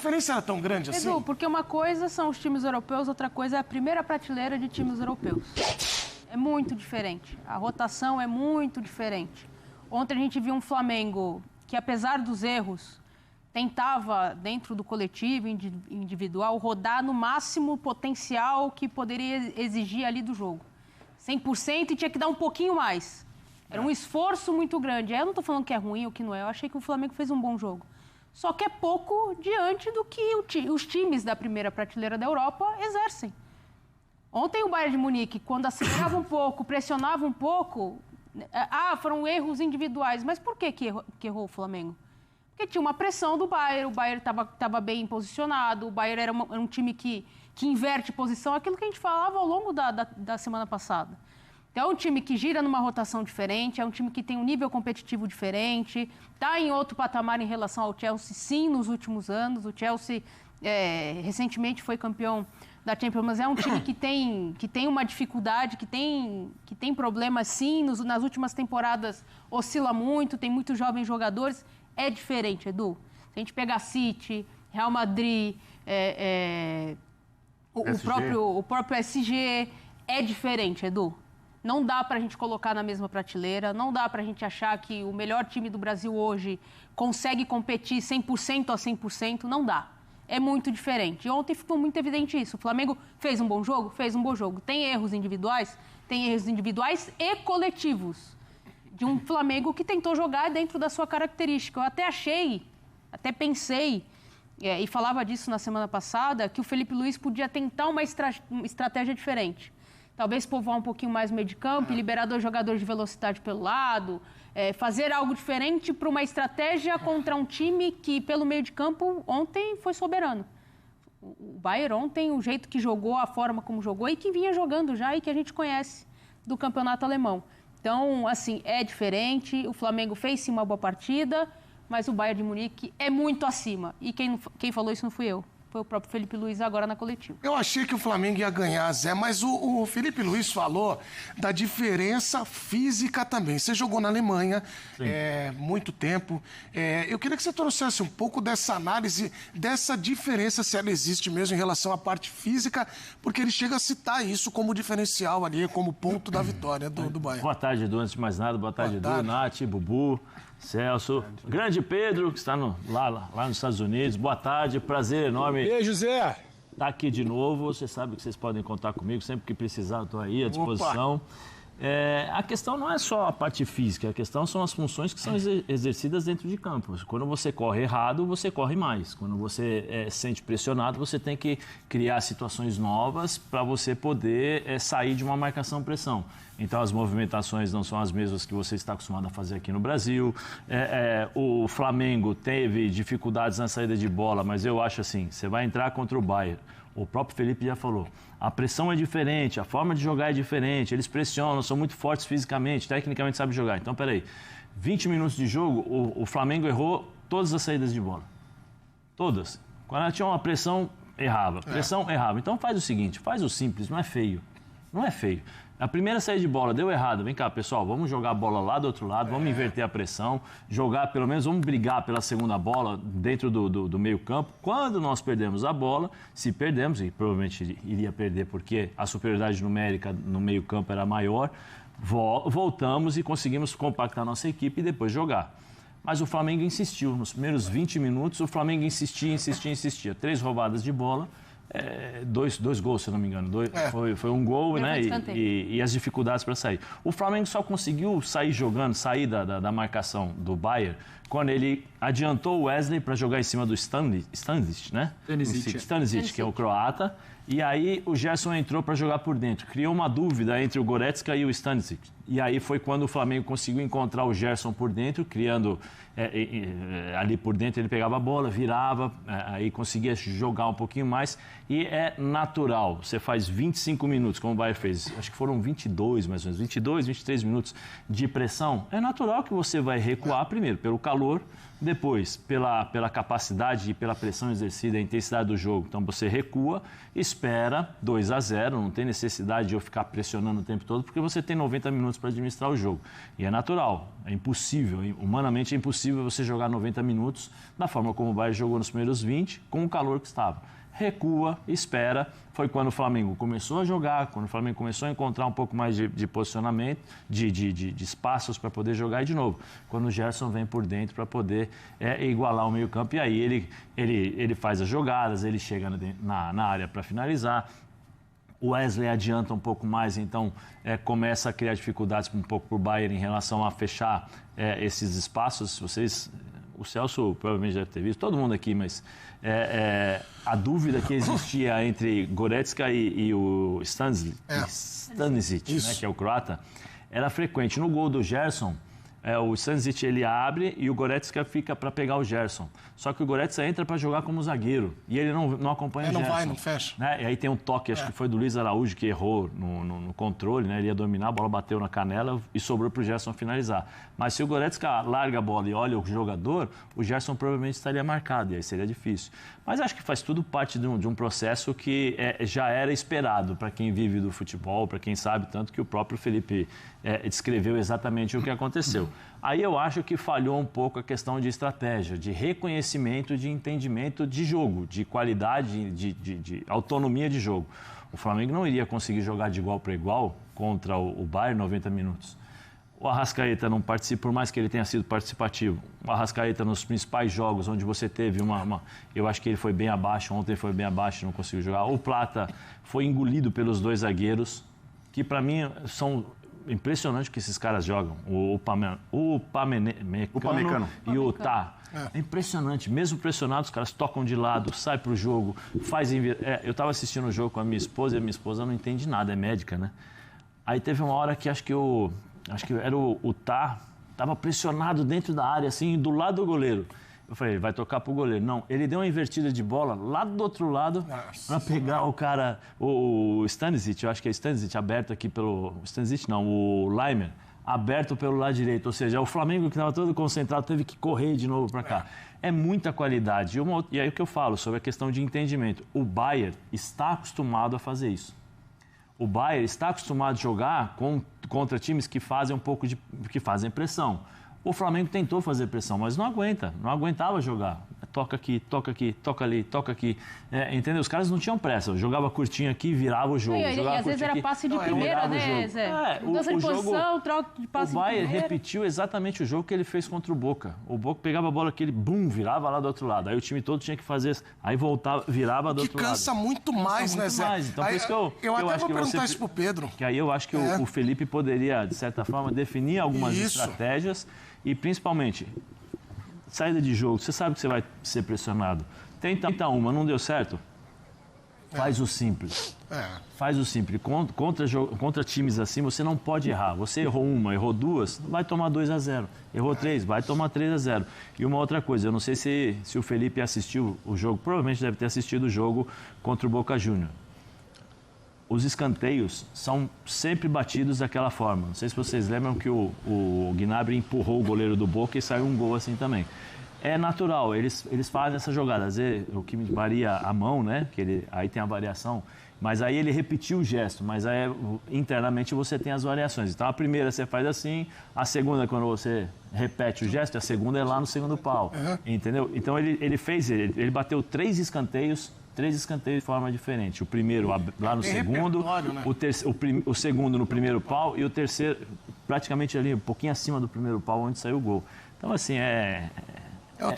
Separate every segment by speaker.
Speaker 1: diferença era tão grande assim?
Speaker 2: Edu, porque uma coisa são os times europeus, outra coisa é a primeira prateleira de times europeus. É muito diferente. A rotação é muito diferente. Ontem a gente viu um Flamengo que, apesar dos erros, tentava, dentro do coletivo, individual, rodar no máximo potencial que poderia exigir ali do jogo. 100% e tinha que dar um pouquinho mais. Era um esforço muito grande. Eu não estou falando que é ruim ou que não é. Eu achei que o Flamengo fez um bom jogo. Só que é pouco diante do que os times da primeira prateleira da Europa exercem. Ontem o Bayern de Munique, quando acelerava um pouco, pressionava um pouco, foram erros individuais. Mas por que errou o Flamengo? Porque tinha uma pressão do Bayern, o Bayern estava bem posicionado, o Bayern era um time que inverte posição, aquilo que a gente falava ao longo da semana passada. Então, é um time que gira numa rotação diferente, é um time que tem um nível competitivo diferente, está em outro patamar em relação ao Chelsea, sim, nos últimos anos. O Chelsea recentemente foi campeão da Champions, mas é um time que tem uma dificuldade, que tem problemas, sim. Nas últimas temporadas oscila muito, tem muitos jovens jogadores. É diferente, Edu. Se a gente pegar City, Real Madrid, o próprio SG, é diferente, Edu. Não dá para a gente colocar na mesma prateleira, não dá para a gente achar que o melhor time do Brasil hoje consegue competir 100% a 100%, não dá. É muito diferente. E ontem ficou muito evidente isso. O Flamengo fez um bom jogo? Fez um bom jogo. Tem erros individuais? Tem erros individuais e coletivos. De um Flamengo que tentou jogar dentro da sua característica. Eu até pensei, e falava disso na semana passada, que o Felipe Luiz podia tentar uma estratégia diferente. Talvez povoar um pouquinho mais o meio de campo, liberar 2 jogadores de velocidade pelo lado, fazer algo diferente para uma estratégia contra um time que, pelo meio de campo, ontem foi soberano. O Bayern ontem, o jeito que jogou, a forma como jogou e que vinha jogando já e que a gente conhece do campeonato alemão. Então, assim, é diferente. O Flamengo fez sim uma boa partida, mas o Bayern de Munique é muito acima. E quem falou isso não fui eu. Foi o próprio Felipe Luiz agora na coletiva.
Speaker 1: Eu achei que o Flamengo ia ganhar, Zé, mas o Felipe Luiz falou da diferença física também. Você jogou na Alemanha muito tempo. Eu queria que você trouxesse um pouco dessa análise, dessa diferença, se ela existe mesmo em relação à parte física, porque ele chega a citar isso como diferencial ali, como ponto da vitória do Bayern.
Speaker 3: Boa tarde, Edu. Antes de mais nada, boa tarde, Edu, Nath, Bubu, Celso, grande Pedro, que está lá nos Estados Unidos. Boa tarde, prazer enorme.
Speaker 4: Beijo, Zé.
Speaker 3: Tá aqui de novo, você sabe que vocês podem contar comigo, sempre que precisar eu estou aí à disposição. A questão não é só a parte física, a questão são as funções que são exercidas dentro de campo. Quando você corre errado, você corre mais. Quando você se sente pressionado, você tem que criar situações novas para você poder sair de uma marcação-pressão. Então, as movimentações não são as mesmas que você está acostumado a fazer aqui no Brasil. O Flamengo teve dificuldades na saída de bola, mas eu acho assim, você vai entrar contra o Bayern. O próprio Felipe já falou, a pressão é diferente, a forma de jogar é diferente, eles pressionam, são muito fortes fisicamente, tecnicamente sabem jogar. Então, peraí, 20 minutos de jogo, o Flamengo errou todas as saídas de bola. Todas. Quando ela tinha uma pressão, errava. Errava. Então faz o seguinte, faz o simples, não é feio. Não é feio. A primeira saída de bola deu errado. Vem cá, pessoal, vamos jogar a bola lá do outro lado, vamos inverter a pressão, jogar pelo menos, vamos brigar pela segunda bola dentro do meio campo. Quando nós perdemos a bola, se perdemos, e provavelmente iria perder porque a superioridade numérica no meio campo era maior, voltamos e conseguimos compactar a nossa equipe e depois jogar. Mas o Flamengo insistiu. Nos primeiros 20 minutos, o Flamengo insistia. 3 roubadas de bola. Dois gols, se eu não me engano. Foi um gol, né? E as dificuldades para sair. O Flamengo só conseguiu sair jogando, sair da marcação do Bayern, quando ele adiantou o Wesley para jogar em cima do Stanisic, né? Stanisic, que é o croata. E aí o Gerson entrou para jogar por dentro. Criou uma dúvida entre o Goretzka e o Stanisic. E aí foi quando o Flamengo conseguiu encontrar o Gerson por dentro, criando ali por dentro, ele pegava a bola, virava, aí conseguia jogar um pouquinho mais. E é natural, você faz 25 minutos, como o Bayern fez, acho que foram 22 mais ou menos, 22, 23 minutos de pressão. É natural que você vai recuar primeiro pelo calor, Depois, pela capacidade e pela pressão exercida, a intensidade do jogo. Então, você recua, espera 2-0, não tem necessidade de eu ficar pressionando o tempo todo, porque você tem 90 minutos para administrar o jogo. E é natural, é impossível, humanamente é impossível você jogar 90 minutos da forma como o Bayern jogou nos primeiros 20, com o calor que estava. Recua, espera. Foi quando o Flamengo começou a jogar, quando o Flamengo começou a encontrar um pouco mais de posicionamento, de espaços para poder jogar, e de novo, quando o Gerson vem por dentro para poder igualar o meio-campo, e aí ele faz as jogadas, ele chega na área para finalizar. O Wesley adianta um pouco mais, então começa a criar dificuldades um pouco para o Bayern em relação a fechar esses espaços. O Celso provavelmente deve ter visto, todo mundo aqui, mas a dúvida que existia entre Goretzka e o Stanisic, né, que é o croata, era frequente. No gol do Gerson, o Stanisic ele abre e o Goretzka fica para pegar o Gerson. Só que o Goretzka entra para jogar como zagueiro e ele não acompanha o Gerson.
Speaker 1: Não vai, não fecha.
Speaker 3: Né? E aí tem um toque, acho que foi do Luiz Araújo, que errou no controle, né? Ele ia dominar, a bola bateu na canela e sobrou para o Gerson finalizar. Mas se o Goretzka larga a bola e olha o jogador, o Gerson provavelmente estaria marcado, e aí seria difícil. Mas acho que faz tudo parte de um processo que já era esperado para quem vive do futebol, para quem sabe, tanto que o próprio Felipe descreveu exatamente o que aconteceu. Aí eu acho que falhou um pouco a questão de estratégia, de reconhecimento, de entendimento de jogo, de qualidade, de autonomia de jogo. O Flamengo não iria conseguir jogar de igual para igual contra o Bayern 90 minutos. O Arrascaeta não participa, por mais que ele tenha sido participativo. O Arrascaeta nos principais jogos, onde você teve eu acho que ele foi bem abaixo, ontem foi bem abaixo, não conseguiu jogar. O Plata foi engolido pelos dois zagueiros, que para mim são impressionantes que esses caras jogam. O Upamecano e o Tá. É impressionante. Mesmo pressionados, os caras tocam de lado, saem pro jogo, fazem... eu estava assistindo o jogo com a minha esposa e a minha esposa não entende nada, é médica, né? Aí teve uma hora que acho que era o Tá, estava pressionado dentro da área, assim, do lado do goleiro. Eu falei, vai tocar pro goleiro. Não, ele deu uma invertida de bola lá do outro lado para pegar o cara, o Stanisic, eu acho que é Stanisic, aberto aqui pelo... Stanisic não, o Leimer, aberto pelo lado direito. Ou seja, o Flamengo, que estava todo concentrado, teve que correr de novo para cá. É muita qualidade. E aí o que eu falo sobre a questão de entendimento. O Bayern está acostumado a fazer isso. O Bayern está acostumado a jogar contra times que fazem que fazem pressão. O Flamengo tentou fazer pressão, mas não aguentava jogar. Toca aqui, toca aqui, toca ali, toca aqui. Entendeu? Os caras não tinham pressa. Jogava curtinho aqui, virava o jogo.
Speaker 2: E às vezes era passe de primeira, né, Zé? Mudança de posição, troca de passe de primeira.
Speaker 3: O Bayern repetiu exatamente o jogo que ele fez contra o Boca. O Boca pegava a bola aqui, ele virava lá do outro lado. Aí o time todo tinha que fazer, aí voltava, virava do outro lado.
Speaker 1: Que cansa muito mais, né, Zé?
Speaker 3: Então, por isso que eu
Speaker 1: até
Speaker 3: acho
Speaker 1: vou perguntar isso pro Pedro.
Speaker 3: Que aí eu acho que o Felipe poderia, de certa forma, definir algumas estratégias e, principalmente, saída de jogo. Você sabe que você vai ser pressionado. Tenta uma, não deu certo? Faz o simples. Faz o simples. Contra times assim, você não pode errar. Você errou uma, errou duas, vai tomar 2-0. Errou 3, vai tomar 3-0. E uma outra coisa, eu não sei se o Felipe assistiu o jogo, provavelmente deve ter assistido o jogo contra o Boca Juniors. Os escanteios são sempre batidos daquela forma. Não sei se vocês lembram que o Gnabry empurrou o goleiro do Boca e saiu um gol assim também. É natural, eles fazem essa jogada. Às vezes, o que varia a mão, né? Aí tem a variação. Mas aí ele repetiu o gesto, mas aí internamente você tem as variações. Então a primeira você faz assim, a segunda quando você repete o gesto, a segunda é lá no segundo pau. Entendeu? Então ele bateu 3 escanteios de forma diferente. O primeiro lá no segundo, né? O segundo no primeiro pau e o terceiro praticamente ali, um pouquinho acima do primeiro pau, onde saiu o gol. Então, assim,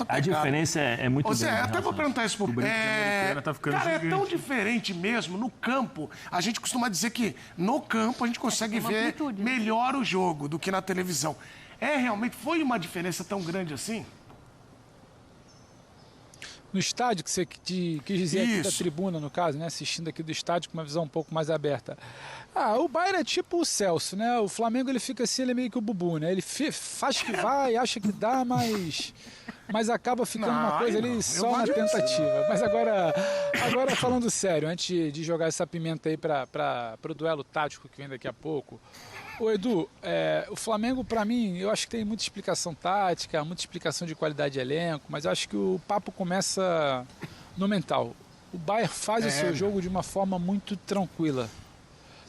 Speaker 3: a diferença é muito grande.
Speaker 1: Até vou perguntar isso pro cara, é tão diferente mesmo. No campo, a gente costuma dizer que no campo a gente consegue ver melhor o jogo do que na televisão. Realmente, foi uma diferença tão grande assim?
Speaker 4: No estádio, que você quis dizer aqui da tribuna, no caso, né? Assistindo aqui do estádio com uma visão um pouco mais aberta. O Bayern é tipo o Celso, né? O Flamengo, ele fica assim, ele é meio que o Bubu, né? Ele faz que vai, acha que dá, mas acaba ficando uma coisa ali só na tentativa. Mas agora falando sério, antes de jogar essa pimenta aí para o duelo tático que vem daqui a pouco, Ô Edu, o Flamengo, para mim, eu acho que tem muita explicação tática, muita explicação de qualidade de elenco, mas eu acho que o papo começa no mental. O Bayern faz o seu jogo de uma forma muito tranquila.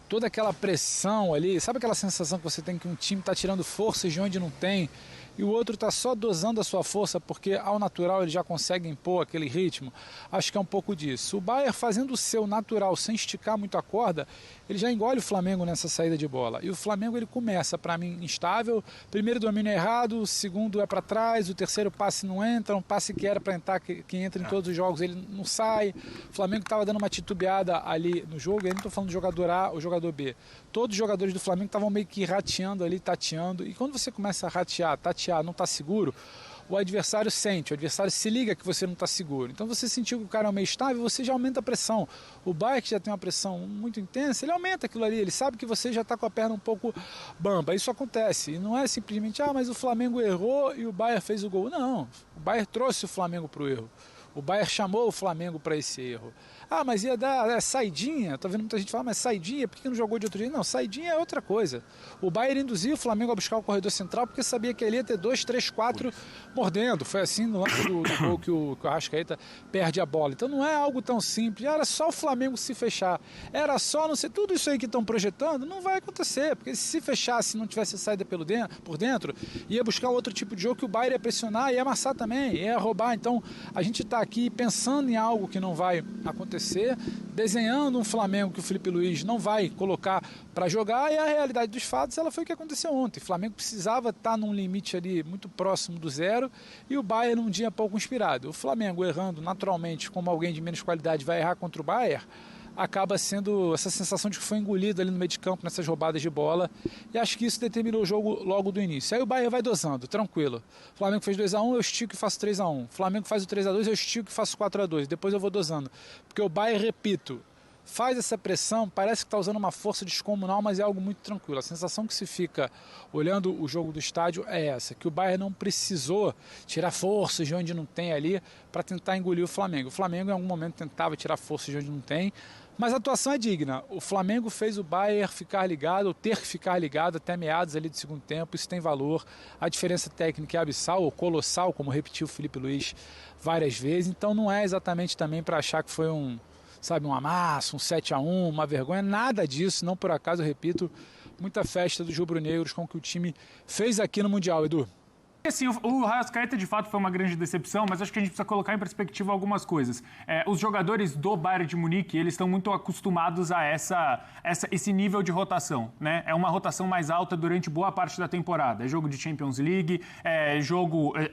Speaker 4: Toda aquela pressão ali, sabe aquela sensação que você tem que um time está tirando forças de onde não tem e o outro está só dosando a sua força porque ao natural ele já consegue impor aquele ritmo? Acho que é um pouco disso. O Bayern fazendo o seu natural sem esticar muito a corda, ele já engole o Flamengo nessa saída de bola. E o Flamengo ele começa, para mim, instável. Primeiro domínio é errado, o segundo é para trás, o terceiro passe não entra, um passe que era para entrar, que entra em todos os jogos, ele não sai. O Flamengo estava dando uma titubeada ali no jogo, eu não estou falando do jogador A ou jogador B. Todos os jogadores do Flamengo estavam meio que rateando ali, tateando. E quando você começa a ratear, tatear, não está seguro, o adversário sente, o adversário se liga que você não está seguro. Então você sentiu que o cara é meio estável, você já aumenta a pressão. O Bayern, que já tem uma pressão muito intensa, ele aumenta aquilo ali, ele sabe que você já está com a perna um pouco bamba. Isso acontece. E não é simplesmente, mas o Flamengo errou e o Bayern fez o gol. Não, o Bayern trouxe o Flamengo para o erro. O Bayern chamou o Flamengo para esse erro. Mas ia dar saidinha. Tô vendo muita gente falar, mas saidinha, por que não jogou de outro jeito? Não, saidinha é outra coisa. O Bayern induziu o Flamengo a buscar o corredor central porque sabia que ele ia ter 2, 3, 4 mordendo. Foi assim no lance do gol que o Arrascaeta perde a bola. Então não é algo tão simples. Era só o Flamengo se fechar. Era só, não sei, tudo isso aí que estão projetando não vai acontecer. Porque se fechasse e não tivesse saída por dentro, ia buscar outro tipo de jogo que o Bayern ia pressionar, ia amassar também, ia roubar. Então a gente está aqui pensando em algo que não vai acontecer, desenhando um Flamengo que o Felipe Luiz não vai colocar para jogar, e a realidade dos fatos ela foi o que aconteceu ontem. O Flamengo precisava estar num limite ali muito próximo do zero e o Bayern num dia pouco inspirado. O Flamengo errando naturalmente, como alguém de menos qualidade vai errar contra o Bayern, acaba sendo essa sensação de que foi engolido ali no meio de campo nessas roubadas de bola, e acho que isso determinou o jogo logo do início. Aí o Bayern vai dosando, tranquilo. O Flamengo fez 2-1, eu estico e faço 3-1. O Flamengo faz o 3-2, eu estico e faço 4-2. Depois eu vou dosando. Porque o Bayern, repito, faz essa pressão, parece que está usando uma força descomunal, mas é algo muito tranquilo. A sensação que se fica olhando o jogo do estádio é essa, que o Bayern não precisou tirar forças de onde não tem ali para tentar engolir o Flamengo. O Flamengo em algum momento tentava tirar forças de onde não tem, mas a atuação é digna. O Flamengo fez o Bayern ficar ligado, ou ter que ficar ligado até meados ali do segundo tempo. Isso tem valor. A diferença técnica é abissal ou colossal, como repetiu o Felipe Luiz várias vezes. Então não é exatamente também para achar que foi um amasso, um 7-1, uma vergonha. Nada disso. Não por acaso, eu repito, muita festa dos rubro-negros com o que o time fez aqui no Mundial, Edu.
Speaker 5: Assim, o Arrascaeta de fato foi uma grande decepção, mas acho que a gente precisa colocar em perspectiva algumas coisas. Os jogadores do Bayern de Munique, eles estão muito acostumados a esse nível de rotação, né? É uma rotação mais alta durante boa parte da temporada. É jogo de Champions League,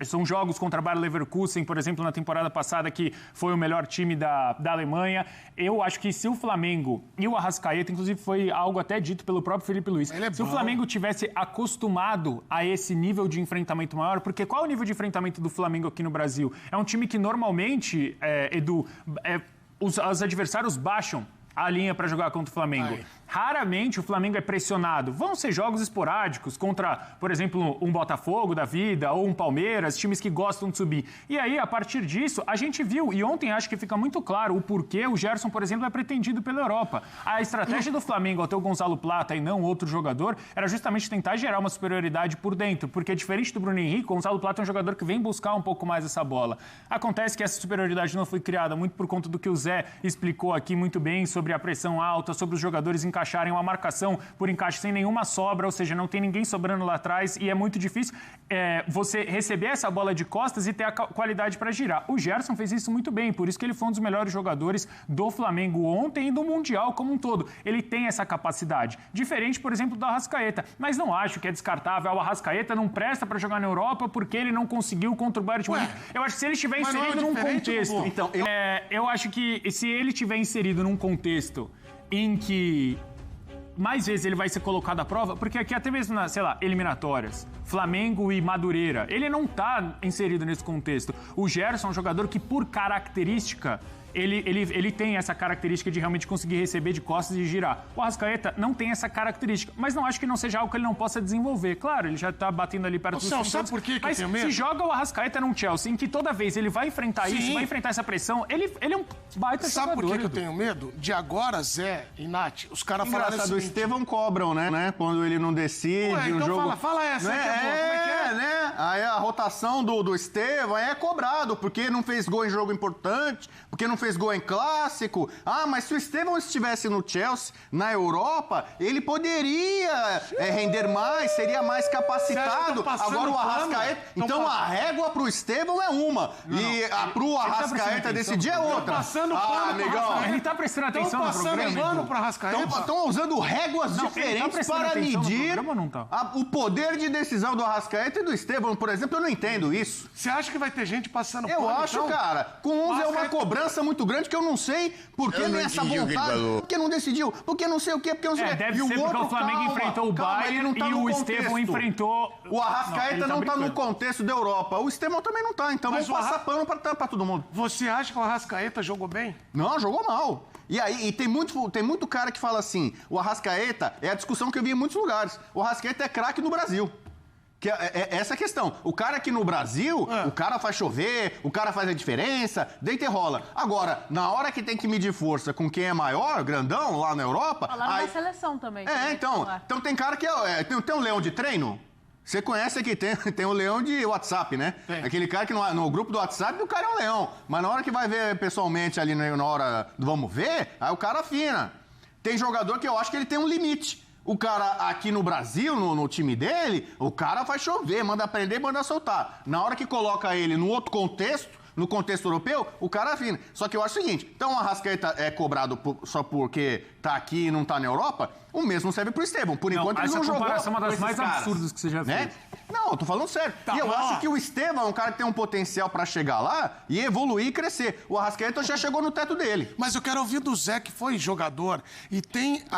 Speaker 5: são jogos contra Bayer Leverkusen, por exemplo, na temporada passada, que foi o melhor time da Alemanha. Eu acho que se o Flamengo e o Arrascaeta, inclusive foi algo até dito pelo próprio Felipe Luiz, se o Flamengo tivesse acostumado a esse nível de enfrentamento maior, porque qual é o nível de enfrentamento do Flamengo aqui no Brasil? É um time que normalmente, Edu, os adversários baixam a linha para jogar contra o Flamengo. Raramente o Flamengo é pressionado. Vão ser jogos esporádicos contra, por exemplo, um Botafogo da vida ou um Palmeiras, times que gostam de subir. E aí, a partir disso, a gente viu, e ontem acho que fica muito claro o porquê o Gerson, por exemplo, é pretendido pela Europa. A estratégia do Flamengo ao ter o Gonzalo Plata e não outro jogador era justamente tentar gerar uma superioridade por dentro, porque diferente do Bruno Henrique, o Gonzalo Plata é um jogador que vem buscar um pouco mais essa bola. Acontece que essa superioridade não foi criada muito por conta do que o Zé explicou aqui muito bem sobre a pressão alta, sobre os jogadores encaixarem uma marcação por encaixe sem nenhuma sobra, ou seja, não tem ninguém sobrando lá atrás e é muito difícil você receber essa bola de costas e ter a qualidade para girar. O Gerson fez isso muito bem, por isso que ele foi um dos melhores jogadores do Flamengo ontem e do Mundial como um todo. Ele tem essa capacidade, diferente, por exemplo, do Arrascaeta, mas não acho que é descartável. O Arrascaeta não presta para jogar na Europa porque ele não conseguiu contra o Bayern de Munique. Eu acho que se ele estiver inserido num contexto... Então, eu acho que se ele estiver inserido num contexto em que mais vezes ele vai ser colocado à prova, porque aqui até mesmo nas, eliminatórias, Flamengo e Madureira, ele não está inserido nesse contexto. O Gerson é um jogador que, por característica, ele tem essa característica de realmente conseguir receber de costas e girar. O Arrascaeta não tem essa característica, mas não acho que não seja algo que ele não possa desenvolver. Claro, ele já tá batendo ali perto dos
Speaker 1: sabe por que
Speaker 5: mas
Speaker 1: eu tenho medo?
Speaker 5: se joga o Arrascaeta num Chelsea, em que toda vez ele vai enfrentar isso, vai enfrentar essa pressão, ele é um baita
Speaker 1: Sabe
Speaker 5: jogador.
Speaker 1: por que eu tenho medo? De agora, Zé e Nath, os caras falaram
Speaker 6: Engraçado, o
Speaker 1: assim...
Speaker 6: Estevão cobram, né? Quando ele não decide,
Speaker 1: Ué, então
Speaker 6: jogo...
Speaker 1: fala essa aí que é boa. Como é que é?
Speaker 6: né? Aí a rotação do Estevão é cobrado, porque não fez gol em jogo importante, porque não fez gol em clássico. Ah, mas se o Estevão estivesse no Chelsea, na Europa, ele poderia render mais, seria mais capacitado. Agora o Arrascaeta... Então a régua pro Estevão é uma. E pro Arrascaeta decidir é outra.
Speaker 1: Passando pano
Speaker 6: amigão.
Speaker 5: Ele tá prestando atenção no programa.
Speaker 1: Passando pano pro Arrascaeta.
Speaker 6: Estão usando réguas diferentes para medir o poder de decisão do Arrascaeta e do Estevão, por exemplo. Eu não entendo isso.
Speaker 1: Você acha que vai ter gente passando
Speaker 6: Eu
Speaker 1: pano,
Speaker 6: acho,
Speaker 1: então?
Speaker 6: cara, com uns é uma cobrança muito grande que eu não sei por que nem essa vontade. Porque não decidiu, porque não sei o quê, porque não sei o quê.
Speaker 5: Deve ser porque o Flamengo enfrentou o Bayern e o Estevão enfrentou...
Speaker 6: O Arrascaeta não tá no contexto da Europa. O Estevão também não tá, então vamos passar pano pra todo mundo.
Speaker 1: Você acha que o Arrascaeta jogou bem?
Speaker 6: Não, jogou mal. E aí, tem muito cara que fala assim, o Arrascaeta, é a discussão que eu vi em muitos lugares, o Arrascaeta é craque no Brasil. Que é essa a questão. O cara aqui no Brasil, o cara faz chover, o cara faz a diferença, deita e rola. Agora, na hora que tem que medir força com quem é maior, grandão, lá na Europa...
Speaker 2: Falar na seleção também.
Speaker 6: Então tem cara que tem um leão de treino. Você conhece aqui, tem o leão de WhatsApp, né?
Speaker 1: Tem.
Speaker 6: Aquele cara que no grupo do WhatsApp o cara é um leão. Mas na hora que vai ver pessoalmente ali, na hora do vamos ver, aí o cara afina. Tem jogador que eu acho que ele tem um limite. O cara aqui no Brasil, no time dele, o cara faz chover, manda prender, manda soltar. Na hora que coloca ele no outro contexto, no contexto europeu, o cara afina. Só que eu acho o seguinte, então o Arrascaeta é cobrado só porque tá aqui e não tá na Europa, o mesmo serve pro Estevão. Por enquanto ele não jogou.
Speaker 5: Essa comparação é uma das mais absurdas que você já fez.
Speaker 6: Não, eu tô falando sério. E eu acho que o Estevão é um cara que tem um potencial pra chegar lá e evoluir e crescer. O Arrascaeta já chegou no teto dele.
Speaker 1: Mas eu quero ouvir do Zé, que foi jogador e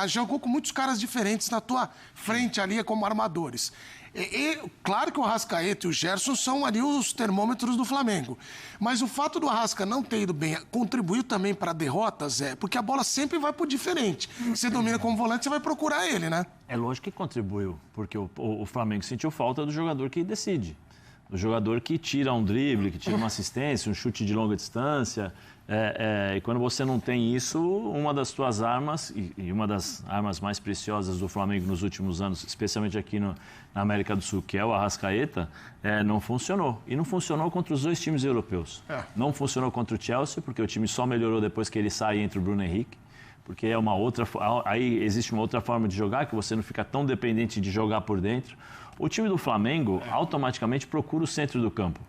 Speaker 1: jogou com muitos caras diferentes na tua frente ali como armadores. Claro que o Arrascaeta e o Gerson são ali os termômetros do Flamengo. Mas o fato do Arrasca não ter ido bem contribuiu também para a derrota, Zé? Porque a bola sempre vai pro diferente. Você domina como volante, você vai procurar ele, né?
Speaker 3: É lógico que contribuiu, porque o Flamengo sentiu falta do jogador que decide. Do jogador que tira um drible, que tira uma assistência, um chute de longa distância. E quando você não tem isso, uma das suas armas, e uma das armas mais preciosas do Flamengo nos últimos anos, especialmente aqui na América do Sul, que é o Arrascaeta, não funcionou. E não funcionou contra os dois times europeus. Não funcionou contra o Chelsea, porque o time só melhorou depois que ele sai entre o Bruno Henrique. Porque aí existe uma outra forma de jogar, que você não fica tão dependente de jogar por dentro. O time do Flamengo automaticamente procura o centro do campo.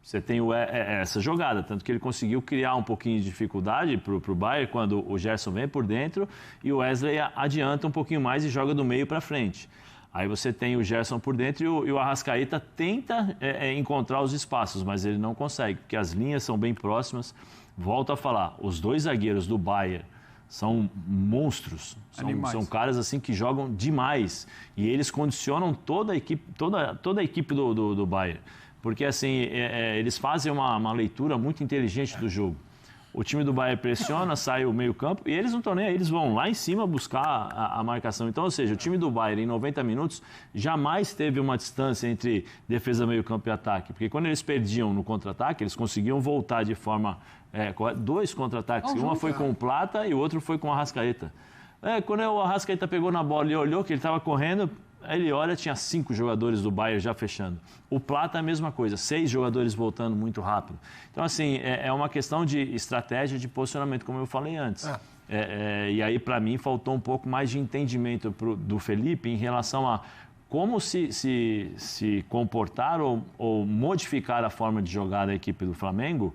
Speaker 3: Você tem essa jogada, tanto que ele conseguiu criar um pouquinho de dificuldade para o Bayern quando o Gerson vem por dentro e o Wesley adianta um pouquinho mais e joga do meio para frente. Aí você tem o Gerson por dentro e o Arrascaeta tenta encontrar os espaços, mas ele não consegue, porque as linhas são bem próximas. Volto a falar, os dois zagueiros do Bayern são monstros, são caras assim que jogam demais e eles condicionam toda a equipe do Bayern. Porque, assim, eles fazem uma leitura muito inteligente do jogo. O time do Bayern pressiona, sai o meio-campo e eles não estão nem aí, eles vão lá em cima buscar a marcação. Então, ou seja, o time do Bayern, em 90 minutos, jamais teve uma distância entre defesa, meio-campo e ataque. Porque quando eles perdiam no contra-ataque, eles conseguiam voltar de forma... dois contra-ataques. Uma foi com o Plata e o outro foi com o Arrascaeta. Quando o Arrascaeta pegou na bola e olhou que ele estava correndo... Aí ele olha, tinha 5 jogadores do Bayern já fechando. O Plata é a mesma coisa, 6 jogadores voltando muito rápido. Então, assim, é uma questão de estratégia, de posicionamento, como eu falei antes. E aí, para mim, faltou um pouco mais de entendimento do Felipe em relação a como se comportar ou modificar a forma de jogar da equipe do Flamengo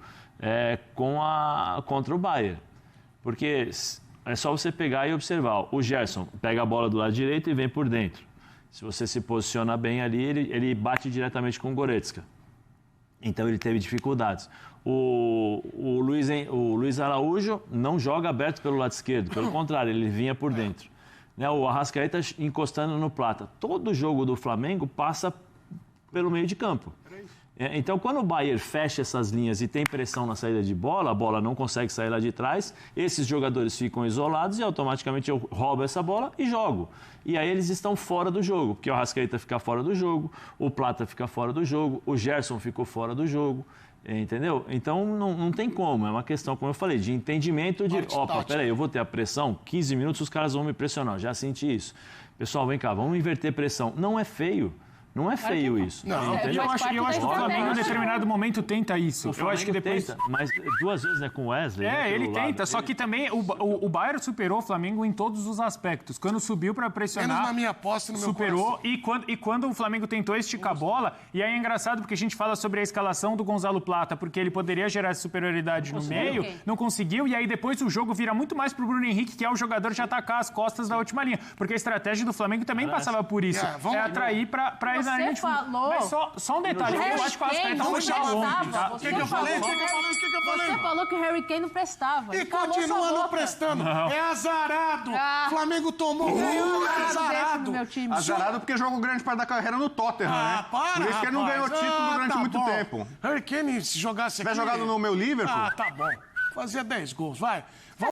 Speaker 3: contra o Bayern. Porque é só você pegar e observar. O Gerson pega a bola do lado direito e vem por dentro. Se você se posiciona bem ali, ele bate diretamente com o Goretzka. Então ele teve dificuldades. O Luiz Araújo não joga aberto pelo lado esquerdo, pelo contrário, ele vinha por dentro. O Arrascaeta encostando no Plata. Todo jogo do Flamengo passa pelo meio de campo. Então, quando o Bayern fecha essas linhas e tem pressão na saída de bola, a bola não consegue sair lá de trás, esses jogadores ficam isolados e automaticamente eu roubo essa bola e jogo. E aí eles estão fora do jogo, porque o Arrascaeta fica fora do jogo, o Plata fica fora do jogo, o Gerson ficou fora do jogo. Entendeu? Então não tem como, é uma questão, como eu falei, de entendimento de, opa, peraí, eu vou ter a pressão, 15 minutos os caras vão me pressionar, já senti isso. Pessoal, vem cá, vamos inverter pressão. Não é feio. Não é feio isso.
Speaker 5: Não, eu acho que o Flamengo em determinado momento tenta isso.
Speaker 3: Eu acho que depois tenta, mas 2 vezes, né, com o Wesley.
Speaker 5: Ele tenta, só que também o Bayern superou o Flamengo em todos os aspectos. Quando subiu para pressionar,
Speaker 1: menos na minha aposta e no meu
Speaker 5: superou.
Speaker 1: coração.
Speaker 5: E quando o Flamengo tentou esticar a bola, e aí é engraçado porque a gente fala sobre a escalação do Gonzalo Plata, porque ele poderia gerar essa superioridade no meio, não conseguiu, e aí depois o jogo vira muito mais pro Bruno Henrique, que é o jogador de atacar as costas da última linha. Porque a estratégia do Flamengo também passava por isso.
Speaker 1: Atrair
Speaker 5: pra
Speaker 2: Você falou...
Speaker 5: Mas só um detalhe, eu acho que o Arrascaeta foi já ontem, tá?
Speaker 1: O que eu falei?
Speaker 2: Você falou que o Harry Kane não prestava.
Speaker 1: E continua não prestando. É azarado. O Flamengo tomou um azarado.
Speaker 6: Azarado porque jogou grande parte da carreira no Tottenham, né?
Speaker 1: Para,
Speaker 6: por isso que ele não ganhou título durante muito tempo.
Speaker 1: Harry Kane, se jogasse aqui...
Speaker 6: Se tivesse jogado no meu Liverpool...
Speaker 1: Tá bom. Fazia 10 gols, vai.